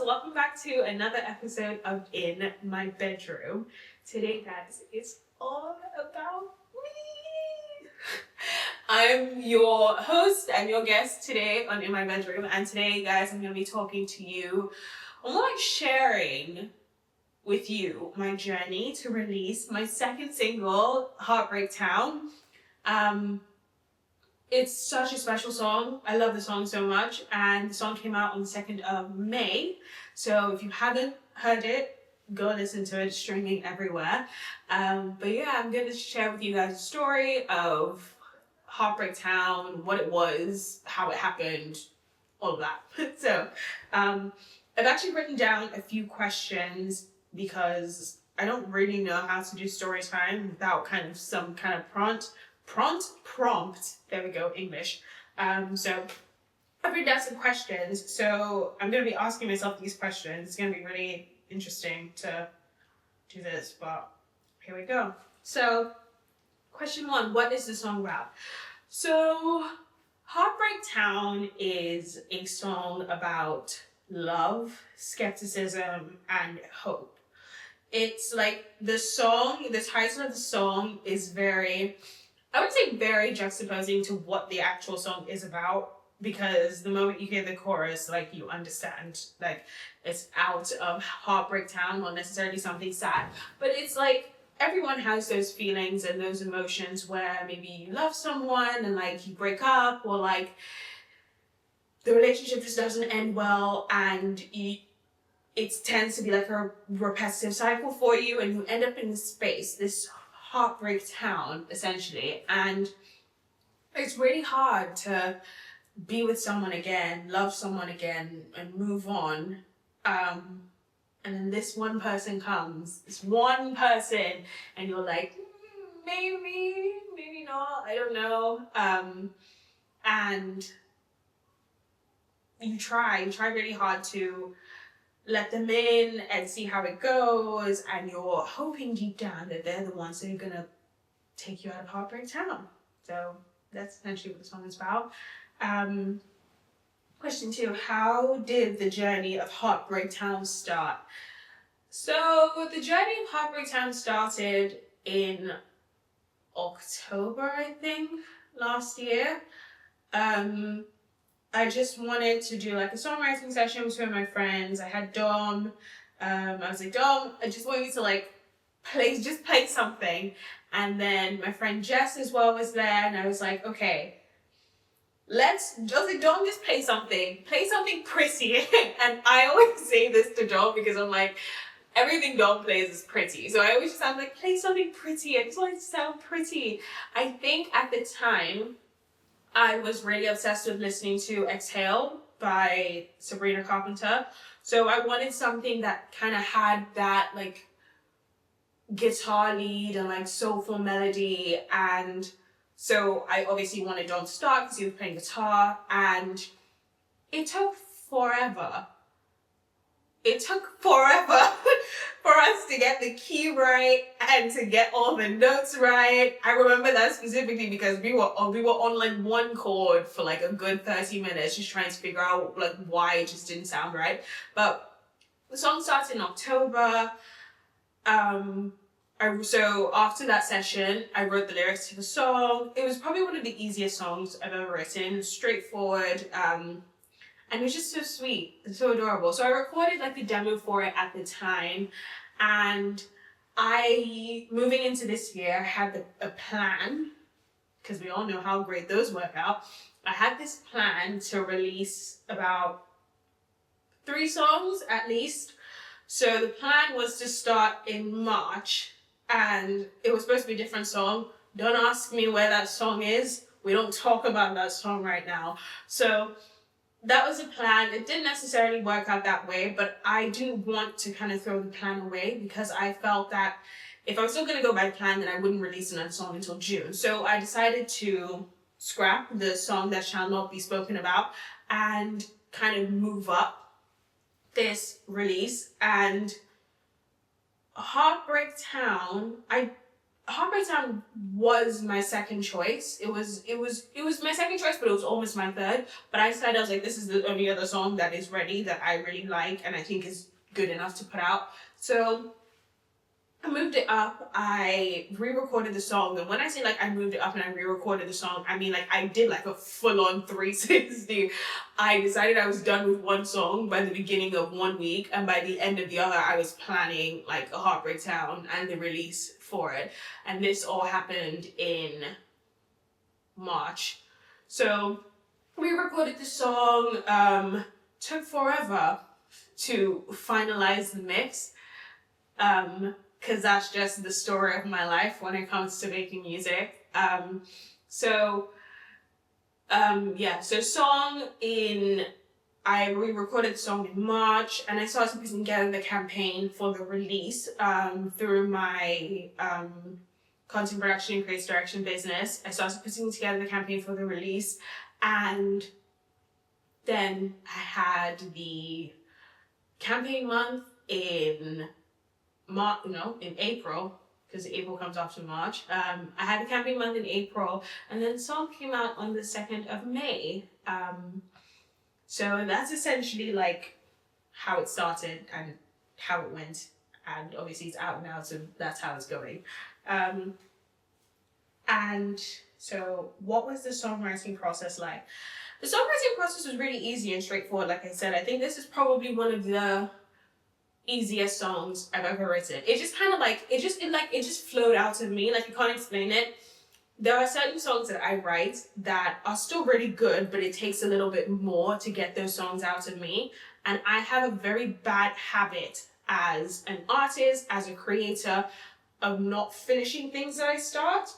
welcome back to another episode of In My Bedroom. Today, guys, it's all about me. I'm your host, I'm your guest today on In My Bedroom, and today, guys, I'm going to be talking to you, I'm like sharing with you my journey to release my second single, Heartbreak Town. It's such a special song. I love the song so much, and the song came out on the 2nd of May. So if you haven't heard it, go listen to it. It's streaming everywhere. But yeah, I'm going to share with you guys a story of Heartbreak Town, what it was, how it happened, all of that. So I've actually written down a few questions because I don't really know how to do story time without kind of some kind of prompt. There we go, English. So I've written down some questions. So I'm going to be asking myself these questions. It's going to be really interesting to do this, but here we go. So question 1, what is the song about? So Heartbreak Town is a song about love, skepticism, and hope. It's like the title of the song is very, I would say very juxtaposing to what the actual song is about, because the moment you hear the chorus, like you understand, like it's out of Heartbreak Town, not necessarily something sad, but it's like everyone has those feelings and those emotions where maybe you love someone and like you break up, or like the relationship just doesn't end well, and it tends to be like a repetitive cycle for you, and you end up in this space, this Heartbreak Town, essentially. And it's really hard to be with someone again, love someone again, and move on. And then this one person comes, and you're like, maybe not, I don't know. And you try really hard to let them in and see how it goes, and you're hoping deep down that they're the ones that are gonna take you out of Heartbreak Town. So that's essentially what the song is about. Question 2, how did the journey of Heartbreak Town start? So the journey of Heartbreak Town started in October, I think, last year. I just wanted to do like a songwriting session with two of my friends. I had Dom. I was like, Dom, I just want you to like play something. And then my friend Jess as well was there, and I was like, okay, Dom, just play something pretty. And I always say this to Dom because I'm like, everything Dom plays is pretty. So I always just sound like, play something pretty. I just want it to sound pretty. I think at the time, I was really obsessed with listening to Exhale by Sabrina Carpenter. So I wanted something that kind of had that like guitar lead and like soulful melody. And so I obviously wanted Don to start because he was playing guitar, and it took forever. For us to get the key right and to get all the notes right. I remember that specifically because we were on like one chord for like a good 30 minutes just trying to figure out like why it just didn't sound right. But the song starts in October. So after that session, I wrote the lyrics to the song. It was probably one of the easiest songs I've ever written, straightforward, and it was just so sweet and so adorable. So I recorded like the demo for it at the time, and moving into this year, had a plan, because we all know how great those work out. I had this plan to release about 3 songs at least. So the plan was to start in March, and it was supposed to be a different song. Don't ask me where that song is. We don't talk about that song right now. So that was a plan. It didn't necessarily work out that way, but I didn't want to kind of throw the plan away because I felt that if I was still going to go by the plan, then I wouldn't release another song until June. So I decided to scrap the song that shall not be spoken about and kind of move up this release. And Heartbreak Town, Heartbreak Town was my second choice. It was my second choice, but it was almost my third. But I decided, I was like, this is the only other song that is ready that I really like and I think is good enough to put out. So I moved it up, I re-recorded the song, and when I say like I moved it up and I re-recorded the song, I mean like I did like a full-on 360. I decided I was done with one song by the beginning of one week, and by the end of the other I was planning like a Heartbreak Town and the release for it. And this all happened in March. So we recorded the song, took forever to finalize the mix. Because that's just the story of my life when it comes to making music. So I re-recorded the song in March, and I started putting together the campaign for the release through my content production and creative direction business. I started putting together the campaign for the release, and then I had the campaign month in April, because April comes after March. I had the campaign month in April, and then the song came out on the 2nd of May. So that's essentially like how it started and how it went. And obviously it's out now, so that's how it's going. And so what was the songwriting process like? The songwriting process was really easy and straightforward, like I said. I think this is probably one of the easiest songs I've ever written. It just kind of like, it just flowed out of me. Like, I can't explain it. There are certain songs that I write that are still really good, but it takes a little bit more to get those songs out of me. And I have a very bad habit as an artist, as a creator, of not finishing things that I start.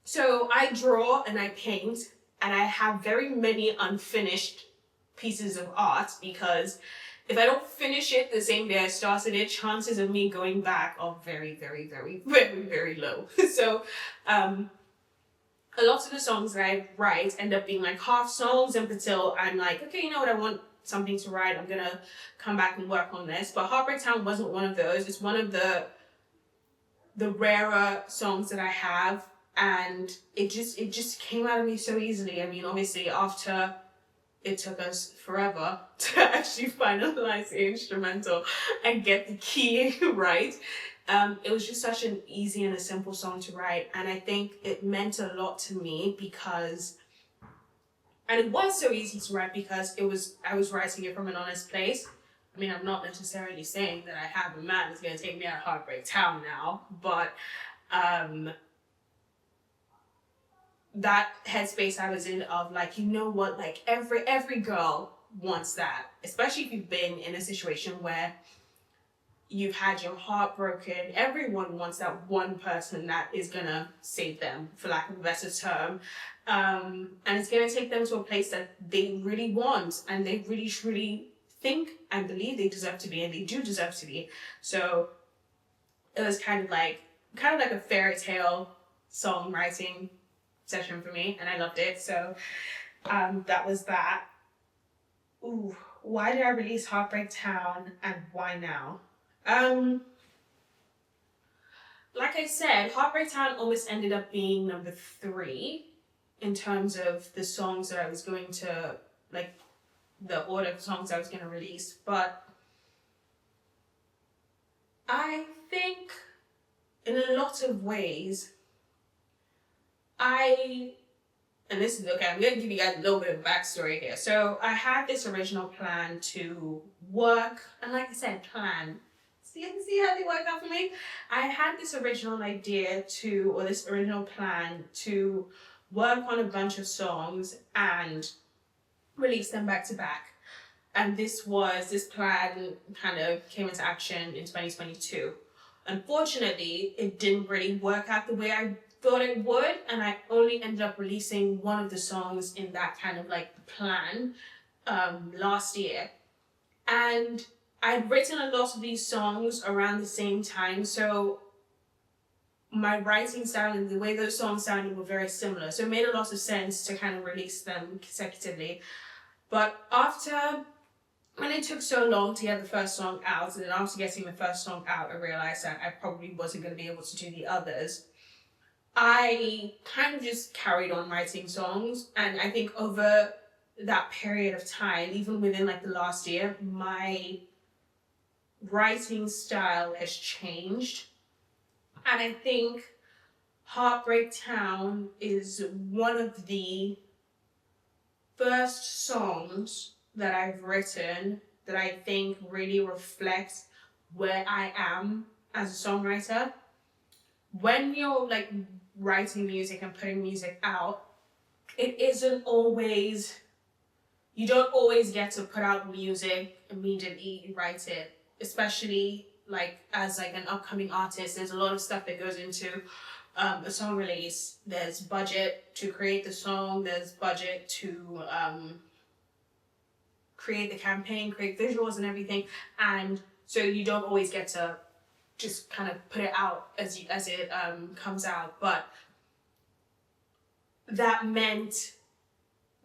So I draw and I paint, and I have very many unfinished pieces of art, because if I don't finish it the same day I started it, chances of me going back are very, very, very, very, very low. So a lot of the songs that I write end up being like half songs, and until I'm like, okay, you know what, I want something to write, I'm gonna come back and work on this. But Heartbreak Town wasn't one of those. It's one of the rarer songs that I have, and it just came out of me so easily. I mean, obviously after it took us forever to actually finalize the instrumental and get the key right. It was just such an easy and a simple song to write, and I think it meant a lot to me because, and it was so easy to write because I was writing it from an honest place. I mean, I'm not necessarily saying that I have a man that's going to take me out of Heartbreak Town now, but that headspace I was in of like, you know what, like every girl wants that, especially if you've been in a situation where you've had your heart broken. Everyone wants that one person that is gonna save them, for lack of a better term, and it's gonna take them to a place that they really want and they really truly think and believe they deserve to be, and they do deserve to be. So it was kind of like a fairy tale songwriting session for me, and I loved it. So that was that. Ooh, why did I release Heartbreak Town, and why now? Like I said, Heartbreak Town almost ended up being number 3 in terms of the songs that I was going to, like, the order of songs I was going to release. But I think in a lot of ways, and this is, okay, I'm going to give you guys a little bit of backstory here. So I had this original plan to work, and like I said, plan. See how they work out for me? I had this original this original plan to work on a bunch of songs and release them back to back. And this plan kind of came into action in 2022. Unfortunately, it didn't really work out the way I thought it would, and I only ended up releasing one of the songs in that kind of like plan last year. And I'd written a lot of these songs around the same time, so my writing style and the way those songs sounded were very similar, so it made a lot of sense to kind of release them consecutively. But when it took so long to get the first song out, and then after getting the first song out, I realized that I probably wasn't going to be able to do the others. I kind of just carried on writing songs, and I think over that period of time, even within like the last year, my writing style has changed. And I think Heartbreak Town is one of the first songs that I've written that I think really reflects where I am as a songwriter. When you're like writing music and putting music out, it isn't always, you don't always get to put out music immediately, write it, especially like as like an upcoming artist. There's a lot of stuff that goes into a song release. There's budget to create the song, there's budget to create the campaign, create visuals and everything, and so you don't always get to just kind of put it out as it comes out. But that meant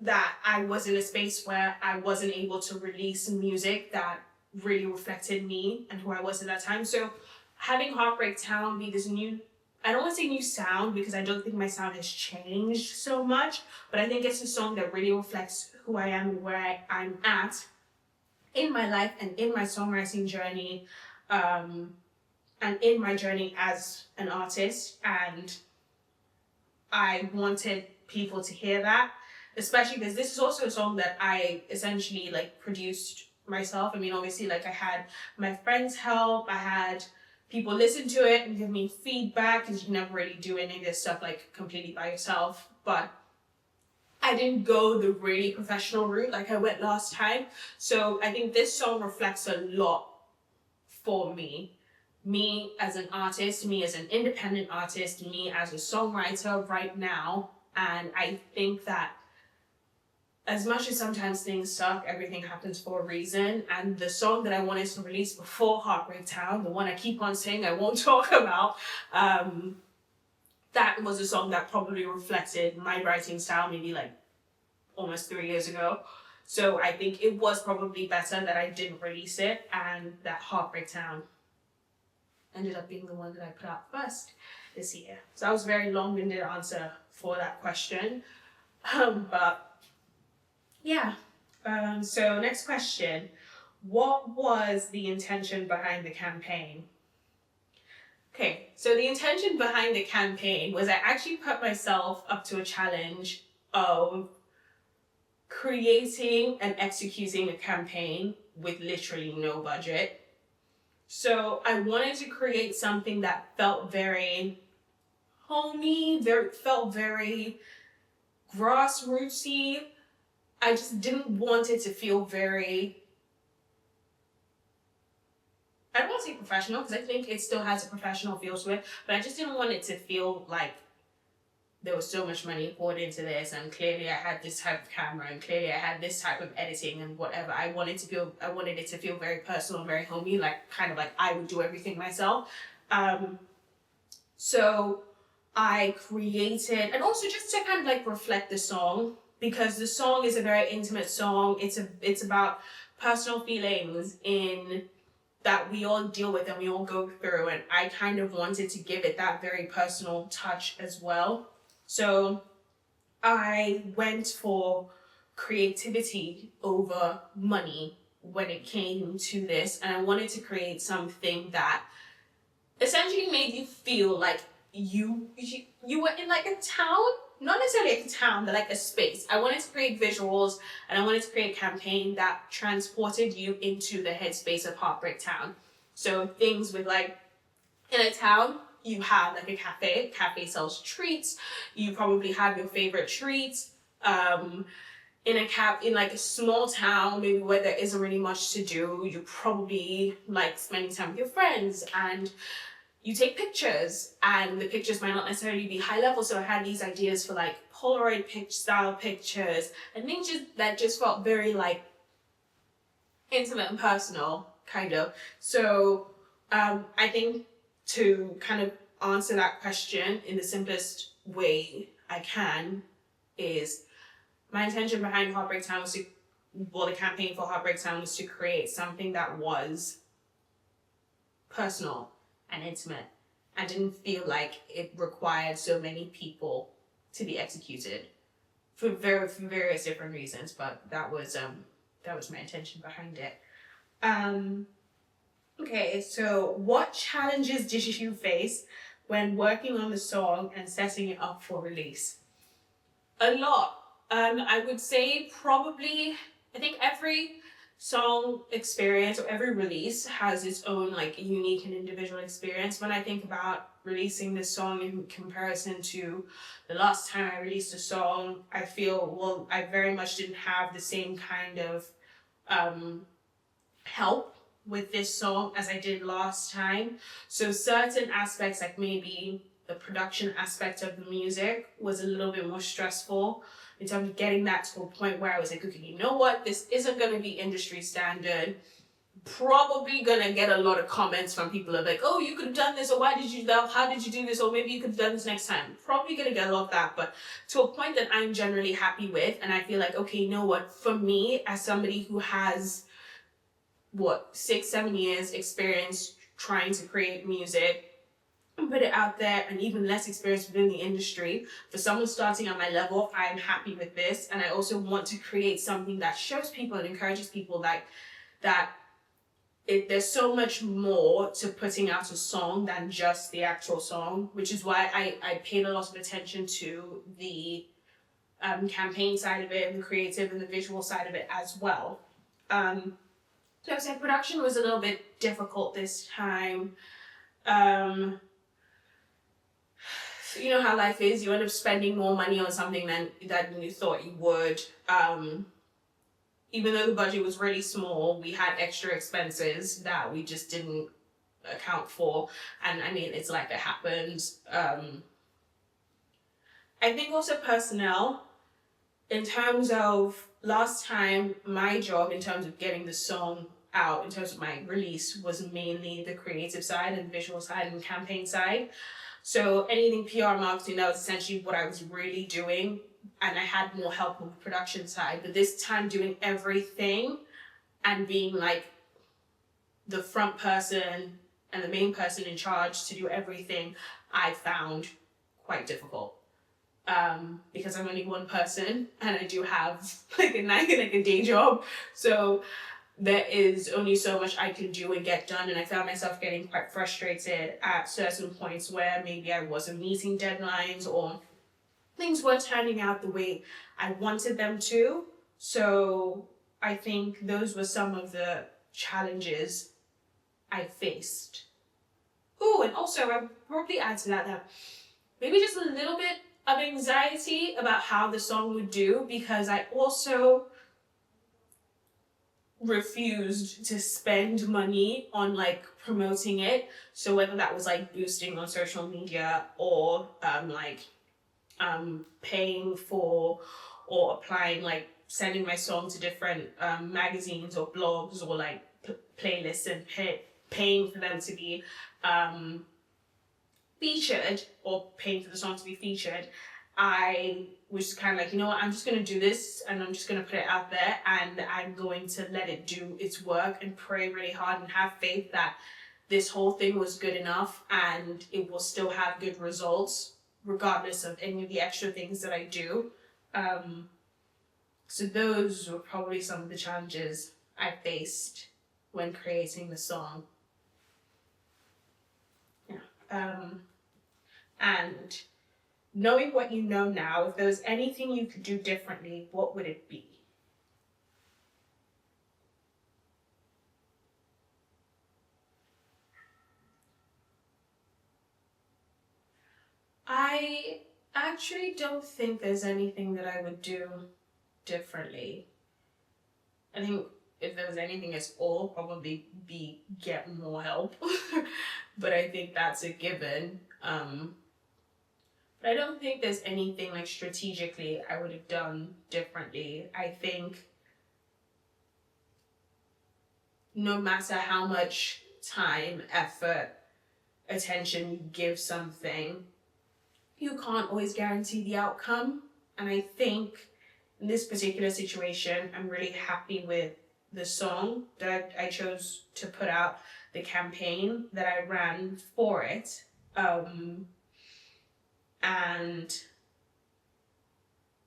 that I was in a space where I wasn't able to release music that really reflected me and who I was at that time. So having Heartbreak Town be this new, I don't want to say new sound because I don't think my sound has changed so much, but I think it's a song that really reflects who I am and where I'm at in my life and in my songwriting journey, and in my journey as an artist. And I wanted people to hear that, especially because this is also a song that I essentially like produced myself. I mean, obviously, like I had my friends help, I had people listen to it and give me feedback, because you never really do any of this stuff like completely by yourself. But I didn't go the really professional route like I went last time. So I think this song reflects a lot for me as an artist, me as an independent artist, me as a songwriter right now. And I think that as much as sometimes things suck, everything happens for a reason. And the song that I wanted to release before Heartbreak Town, the one I keep on saying I won't talk about, that was a song that probably reflected my writing style maybe like almost 3 years ago. So I think it was probably better that I didn't release it, and that Heartbreak Town ended up being the one that I put out first this year. So that was a very long-winded answer for that question. But yeah. So next question. What was the intention behind the campaign? Okay, so the intention behind the campaign was I actually put myself up to a challenge of creating and executing a campaign with literally no budget. So I wanted to create something that felt very homey, felt very grassrootsy. I just didn't want it to feel very, I don't want to say professional, because I think it still has a professional feel to it, but I just didn't want it to feel like there was so much money poured into this, and clearly I had this type of camera, and clearly I had this type of editing and whatever. I wanted it to feel very personal and very homey, like kind of like I would do everything myself. So I created, and also just to kind of like reflect the song, because the song is a very intimate song. It's about personal feelings in that we all deal with and we all go through, and I kind of wanted to give it that very personal touch as well. So I went for creativity over money when it came to this, and I wanted to create something that essentially made you feel like you were in like a town, not necessarily like a town, but like a space. I wanted to create visuals, and I wanted to create a campaign that transported you into the headspace of Heartbreak Town. So things with like, in a town, you have like a cafe sells treats, you probably have your favorite treats. In like a small town, maybe where there isn't really much to do, you probably like spending time with your friends, and you take pictures, and the pictures might not necessarily be high level. So I had these ideas for like Polaroid style pictures and things that just felt very like intimate and personal, kind of. So I think to kind of answer that question in the simplest way I can is my intention behind Heartbreak Town was the campaign for Heartbreak Town was to create something that was personal and intimate I didn't feel like it required so many people to be executed for various different reasons, but that was my intention behind it. Okay, so what challenges did you face when working on the song and setting it up for release? A lot. I would say probably, I think every song experience or every release has its own like unique and individual experience. When I think about releasing this song in comparison to the last time I released a song, I feel, well, I very much didn't have the same kind of help with this song as I did last time. So certain aspects, like maybe the production aspect of the music, was a little bit more stressful in terms of getting that to a point where I was like, okay, you know what, this isn't going to be industry standard. Probably gonna get a lot of comments from people of like, oh, you could have done this, or why did you do that? How did you do this? Or maybe you could have done this next time. Probably gonna get a lot of that, but to a point that I'm generally happy with, and I feel like, okay, you know what, for me, as somebody who has 6-7 years experience trying to create music and put it out there, and even less experience within the industry, for someone starting at my level, I'm happy with this. And I also want to create something that shows people and encourages people that there's so much more to putting out a song than just the actual song, which is why I paid a lot of attention to the campaign side of it, and the creative and the visual side of it as well. So I would say production was a little bit difficult this time. You know how life is, you end up spending more money on something than you thought you would. Even though the budget was really small, we had extra expenses that we just didn't account for. And I mean, it's like it happens. I think also personnel, in terms of last time, my job in terms of getting the song out, in terms of my release, was mainly the creative side and visual side and campaign side. So anything PR marketing, that was essentially what I was really doing. And I had more help on the production side. But this time doing everything and being like the front person and the main person in charge to do everything, I found quite difficult. Because I'm only one person and I do have like a day job. So there is only so much I can do and get done. And I found myself getting quite frustrated at certain points where maybe I wasn't meeting deadlines or things weren't turning out the way I wanted them to. So I think those were some of the challenges I faced. Oh, and also I would probably add to that maybe just a little bit of anxiety about how the song would do, because I also refused to spend money on like promoting it. So whether that was like boosting on social media or paying for or applying, like sending my song to different magazines or blogs or like playlists and paying for them to be featured, or paying for the song to be featured, I was kind of like, you know what, I'm just going to do this and I'm just going to put it out there and I'm going to let it do its work and pray really hard and have faith that this whole thing was good enough and it will still have good results regardless of any of the extra things that I do. So those were probably some of the challenges I faced when creating the song. And knowing what you know now, if there was anything you could do differently, what would it be? I actually don't think there's anything that I would do differently. I think if there was anything at all, probably be get more help. But I think that's a given. But I don't think there's anything like strategically I would have done differently. I think no matter how much time, effort, attention you give something, you can't always guarantee the outcome. And I think in this particular situation, I'm really happy with the song that I chose to put out, the campaign that I ran for it. Um, and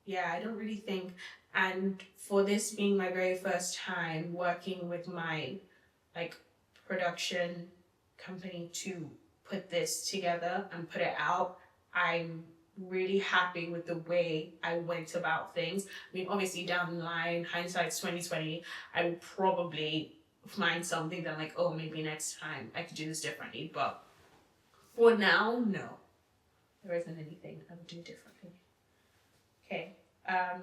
yeah, I don't really think, and for this being my very first time working with my like production company to put this together and put it out, I'm really happy with the way I went about things. I mean, obviously down the line, hindsight's 2020, I would probably find something that I'm like, oh, maybe next time I could do this differently. But for now, no. There isn't anything I would do differently. Okay. Um,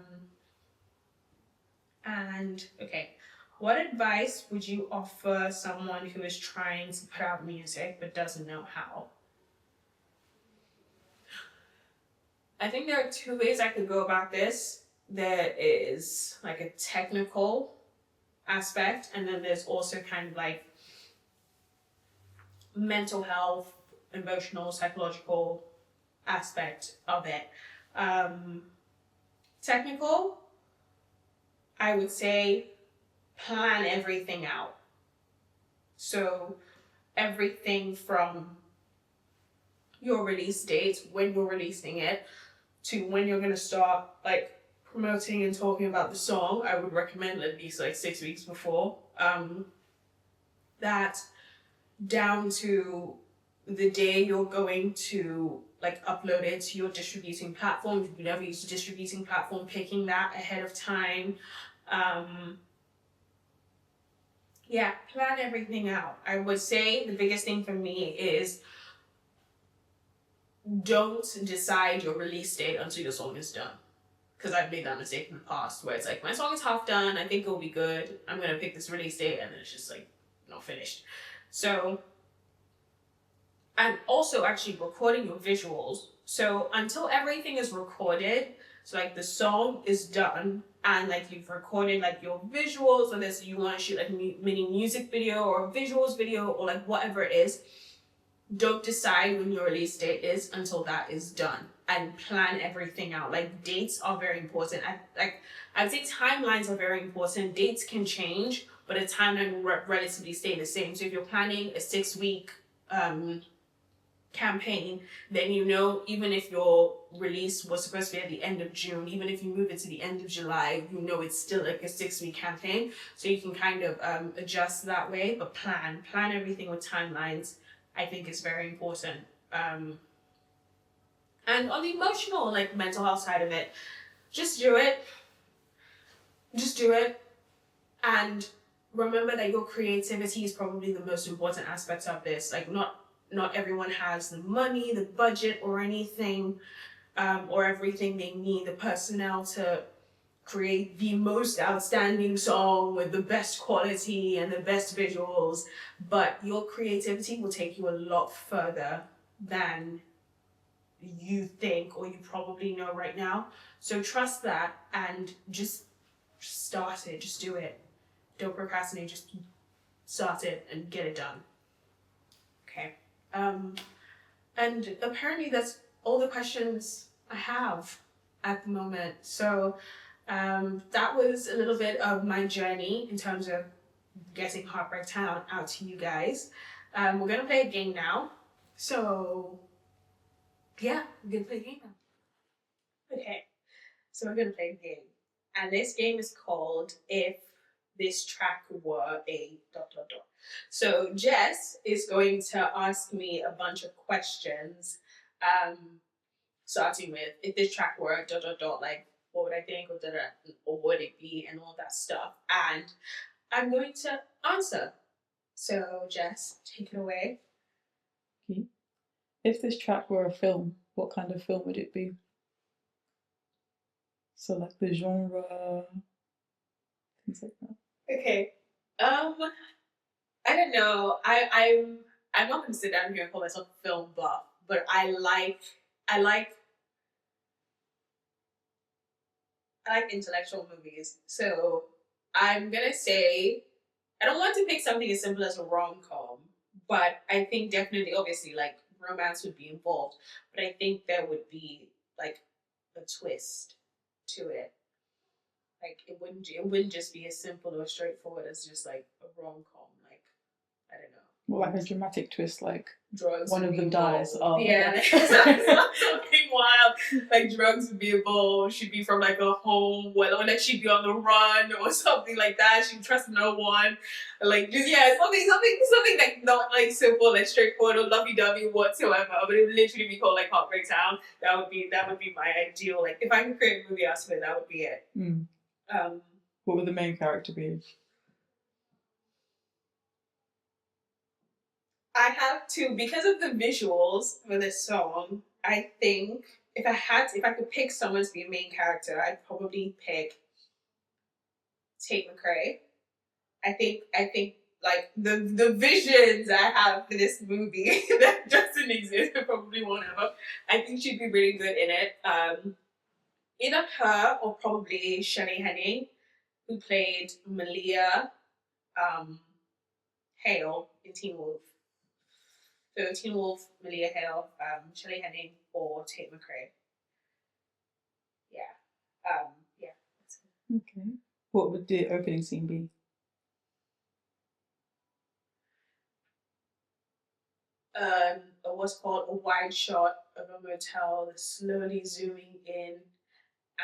and okay, what advice would you offer someone who is trying to put out music but doesn't know how? I think there are two ways I could go about this. There is like a technical aspect, and then there's also kind of like mental health, emotional, psychological aspect of it. Um, Technical, I would say plan everything out. So everything from your release date, when you're releasing it, to when you're gonna start like promoting and talking about the song, I would recommend at least like 6 weeks before. That down to the day you're going to like upload it to your distributing platform. If you never use a distributing platform, picking that ahead of time. Yeah, plan everything out. I would say the biggest thing for me is don't decide your release date until your song is done. Because I've made that mistake in the past where it's like, my song is half done, I think it'll be good, I'm going to pick this release date, and then it's just like not finished. So, and also actually recording your visuals. So until everything is recorded, so like the song is done and like you've recorded like your visuals, or this you want to shoot like a mini music video or a visuals video or like whatever it is, don't decide when your release date is until that is done, and plan everything out. Like dates are very important. I would say timelines are very important. Dates can change, but a timeline will relatively stay the same. So if you're planning a 6-week campaign, then you know even if your release was supposed to be at the end of June, even if you move it to the end of July, you know it's still like a 6-week campaign. So you can kind of adjust that way, but plan everything with timelines. I think is very important. And on the emotional, like mental health side of it, just do it. Just do it. And remember that your creativity is probably the most important aspect of this. Like not everyone has the money, the budget, or anything, or everything they need, the personnel to create the most outstanding song with the best quality and the best visuals, but your creativity will take you a lot further than you think or you probably know right now. So trust that and just start it, just do it. Don't procrastinate, just start it and get it done. Okay. And apparently that's all the questions I have at the moment. So that was a little bit of my journey in terms of getting Heartbreak Town out to you guys. We're gonna play a game now. So yeah, we're gonna play a game now. Okay, so we're gonna play a game. And this game is called If This Track Were a dot dot dot. So Jess is going to ask me a bunch of questions, starting with if this track were dot dot dot, like what would I think, or what would it be, and all that stuff. And I'm going to answer. So Jess, take it away. Okay. If this track were a film, what kind of film would it be? So like the genre, things like that. Okay. I don't know. I'm not gonna sit down here and call myself a film buff, but I like intellectual movies. So I'm gonna say I don't want to pick something as simple as a rom-com, but I think definitely, obviously, like romance would be involved, but I think there would be like a twist to it. Like it wouldn't just be as simple or straightforward as just like a rom-com. Like I don't know. More like a dramatic twist, like drugs. one of them dies. Oh, yeah, okay. something wild. Like drugs would be involved. She'd be from like a home, or like she'd be on the run or something like that. She'd trust no one. Like just something like not like simple and straightforward or lovey-dovey whatsoever. But it would literally be called like Heartbreak Town. That would be my ideal. Like if I could create a movie, I swear that would be it. What would the main character be? I have to, because of the visuals for this song, I think if I could pick someone to be a main character, I'd probably pick Tate McRae. I think like the visions I have for this movie that doesn't exist and probably won't ever. I think she'd be really good in it. Either her or probably Shelley Henning, who played Malia Hale in Teen Wolf. So Teen Wolf, Malia Hale, Shelley Henning, or Tate McRae. Yeah. Yeah. Okay. What would the opening scene be? What's called a wide shot of a motel, slowly zooming in,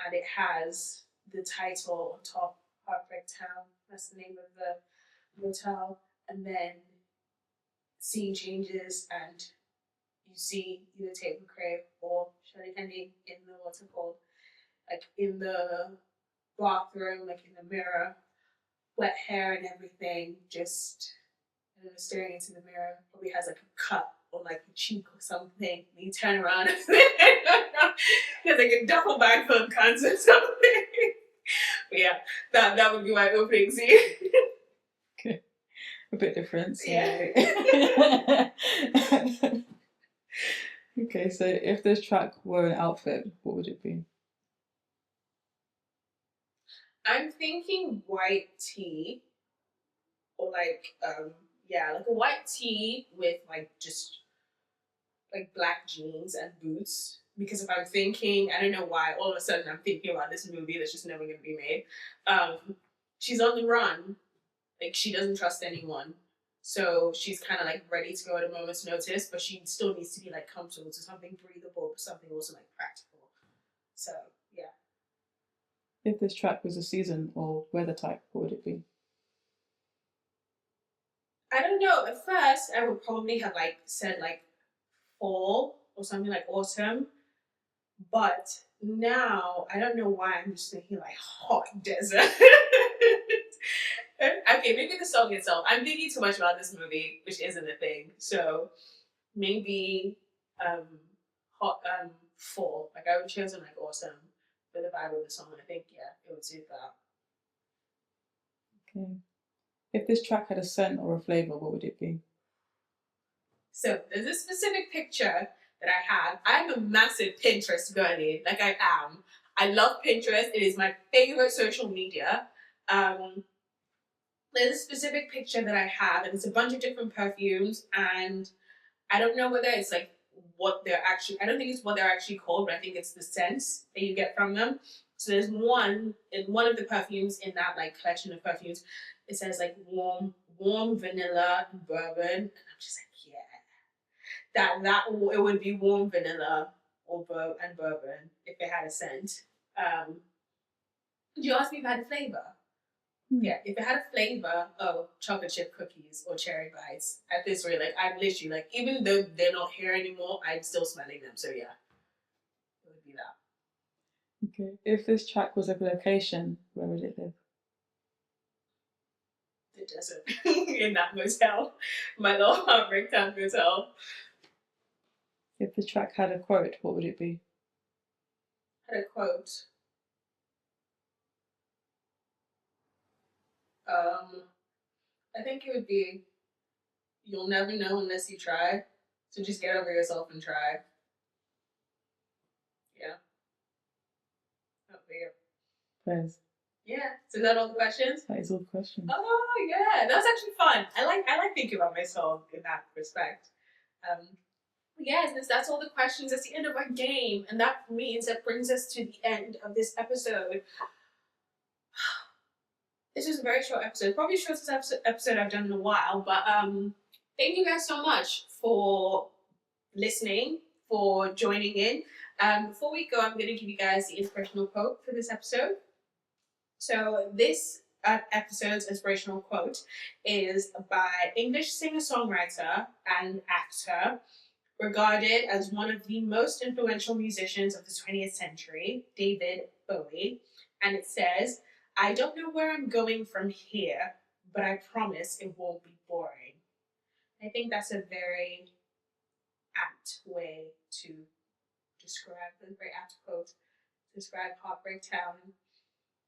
and it has the title on top, Heartbreak Town. That's the name of the motel. And then scene changes, and you see either Tate McRae or Shelley Henning in the what's it called, like in the bathroom, like in the mirror, wet hair and everything, just staring into the mirror. Probably has like a cut on like a cheek or something. And you turn around and there's like a duffel bag full of guns or something. But yeah, that would be my opening scene. Okay. A bit different. So. Yeah. Okay, so if this track were an outfit, what would it be? I'm thinking white tee, or like like a white tee with like just like black jeans and boots. Because if I'm thinking, I don't know why, all of a sudden I'm thinking about this movie that's just never gonna be made. She's on the run, like she doesn't trust anyone. So she's kind of like ready to go at a moment's notice, but she still needs to be like comfortable, so something breathable, but something also like practical. So yeah. If this track was a season or weather type, what would it be? I don't know. At first, I would probably have like said like fall or something like autumn, but now I don't know why I'm just thinking like hot desert. Okay, maybe the song itself. I'm thinking too much about this movie, which isn't a thing. So maybe hot fall. Like I would chosen like autumn for the vibe of the song. I think it would suit that. Okay. If this track had a scent or a flavour, what would it be? So there's a specific picture that I have. I'm a massive Pinterest girly, like I am. I love Pinterest. It is my favorite social media. There's a specific picture that I have, and it's a bunch of different perfumes, and I don't know whether it's like what they're actually, I don't think it's what they're actually called, but I think it's the scents that you get from them. So there's one of the perfumes in that like collection of perfumes, it says like warm vanilla and bourbon. And I'm just like, yeah. It would be warm vanilla and bourbon if it had a scent. You asked me if it had a flavor. Yeah, if it had a flavor of chocolate chip cookies or cherry bites, at this rate, like I'm literally like, even though they're not here anymore, I'm still smelling them. So yeah, it would be that. Okay. If this track was a location, where would it live? The desert. In that motel. My little Heartbreak Town motel. If the track had a quote, what would it be? Had a quote. I think it would be, "You'll never know unless you try. So just get over yourself and try." Yeah. That would be it. Players. Yeah. So is that all the questions? That is all the questions. Oh yeah, that was actually fun. I like thinking about myself in that respect. Yes, that's all the questions. That's the end of our game, and that means that brings us to the end of this episode. This was a very short episode, probably the shortest episode I've done in a while, but Thank you guys so much for listening, for joining in. Before we go, I'm going to give you guys the inspirational quote for this episode. So this episode's inspirational quote is by English singer-songwriter and actor, regarded as one of the most influential musicians of the 20th century, David Bowie. And it says, "I don't know where I'm going from here, but I promise it won't be boring." I think that's a very apt way to describe, a very apt quote to describe Heartbreak Town,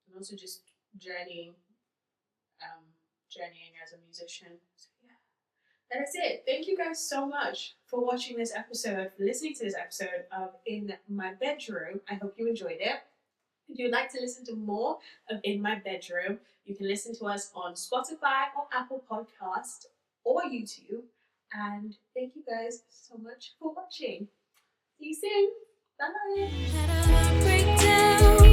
and also just journeying, journeying as a musician. So yeah, that is it. Thank you guys so much for watching this episode, for listening to this episode of In My Bedroom. I hope you enjoyed it. If you'd like to listen to more of In My Bedroom, you can listen to us on Spotify or Apple Podcast or YouTube. And thank you guys so much for watching. See you soon. Bye.